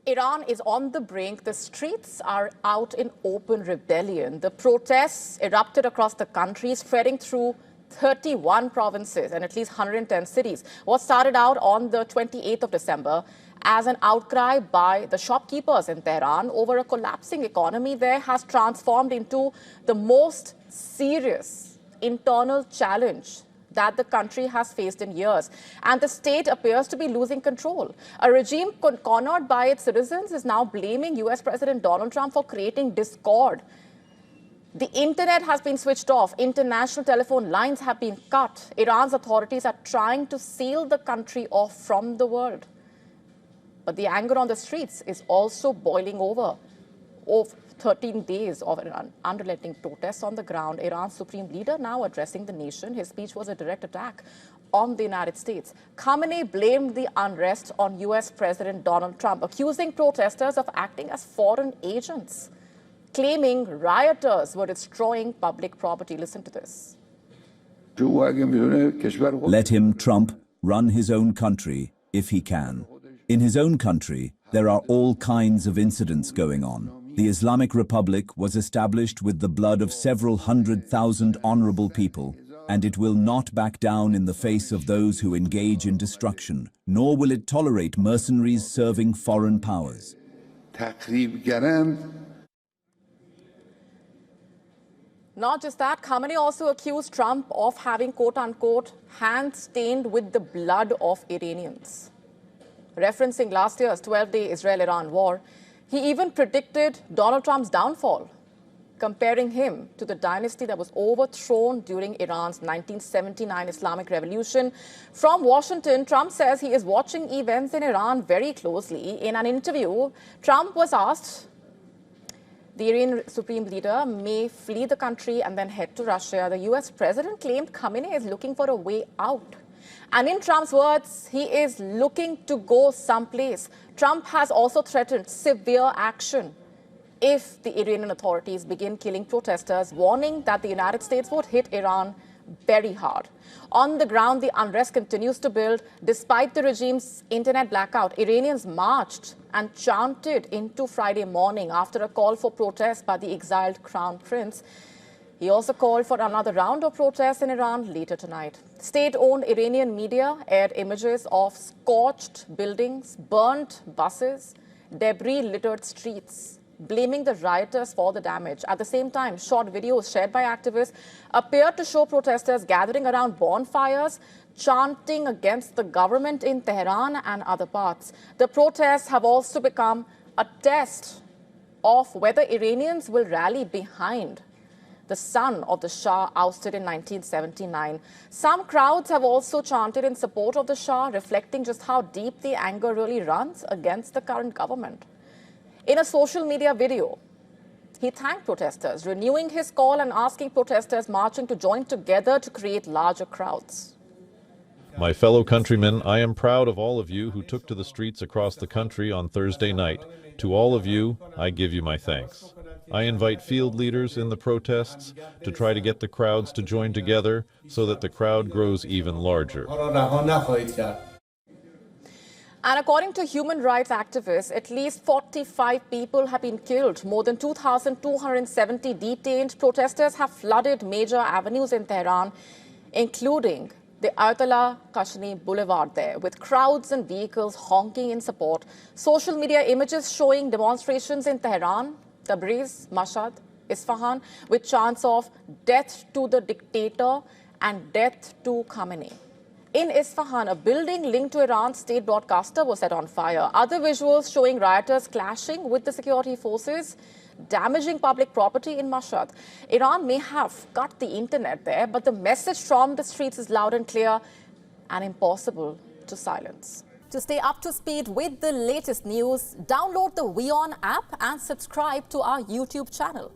Iran is on the brink. The streets are out in open rebellion. The protests erupted across the country, spreading through 31 provinces and at least 110 cities. What started out on the 28th of December as an outcry by the shopkeepers in Tehran over a collapsing economy there has transformed into the most serious internal challenge that the country has faced in years. And the state appears to be losing control. A regime cornered by its citizens is now blaming US President Donald Trump for creating discord. The internet has been switched off. International telephone lines have been cut. Iran's authorities are trying to seal the country off from the world. But the anger on the streets is also boiling over. Of 13 days of an unrelenting protests on the ground, Iran's supreme leader now addressing the nation. His speech was a direct attack on the United States. Khamenei blamed the unrest on US President Donald Trump, accusing protesters of acting as foreign agents, claiming rioters were destroying public property. Listen to this. Let him, Trump, run his own country if he can. In his own country, there are all kinds of incidents going on. The Islamic Republic was established with the blood of several 100,000 honorable people, and it will not back down in the face of those who engage in destruction, nor will it tolerate mercenaries serving foreign powers. Not just that, Khamenei also accused Trump of having, quote-unquote, hands stained with the blood of Iranians. Referencing last year's 12-day Israel-Iran war, he even predicted Donald Trump's downfall, comparing him to the dynasty that was overthrown during Iran's 1979 Islamic Revolution. From Washington, Trump says he is watching events in Iran very closely. In an interview, Trump was asked the Iranian supreme leader may flee the country and then head to Russia. The US president claimed Khamenei is looking for a way out. And in Trump's words, he is looking to go someplace. Trump has also threatened severe action if the Iranian authorities begin killing protesters, warning that the United States would hit Iran very hard. On the ground, the unrest continues to build. Despite the regime's internet blackout, Iranians marched and chanted into Friday morning after a call for protest by the exiled crown prince. He also called for another round of protests in Iran later tonight. State-owned Iranian media aired images of scorched buildings, burnt buses, debris-littered streets, blaming the rioters for the damage. At the same time, short videos shared by activists appeared to show protesters gathering around bonfires, chanting against the government in Tehran and other parts. The protests have also become a test of whether Iranians will rally behind the son of the Shah ousted in 1979. Some crowds have also chanted in support of the Shah, reflecting just how deep the anger really runs against the current government. In a social media video, he thanked protesters, renewing his call and asking protesters marching to join together to create larger crowds. My fellow countrymen, I am proud of all of you who took to the streets across the country on Thursday night. To all of you, I give you my thanks. I invite field leaders in the protests to try to get the crowds to join together so that the crowd grows even larger. And according to human rights activists, at least 45 people have been killed. More than 2,270 detained. Protesters have flooded major avenues in Tehran, including the Ayatollah Khamenei Boulevard there, with crowds and vehicles honking in support. Social media images showing demonstrations in Tehran, Tabriz, Mashhad, Isfahan, with chants of death to the dictator and death to Khamenei. In Isfahan, a building linked to Iran's state broadcaster was set on fire. Other visuals showing rioters clashing with the security forces, damaging public property in Mashhad. Iran may have cut the internet there, but the message from the streets is loud and clear and impossible to silence. To stay up to speed with the latest news, download the WION app and subscribe to our YouTube channel.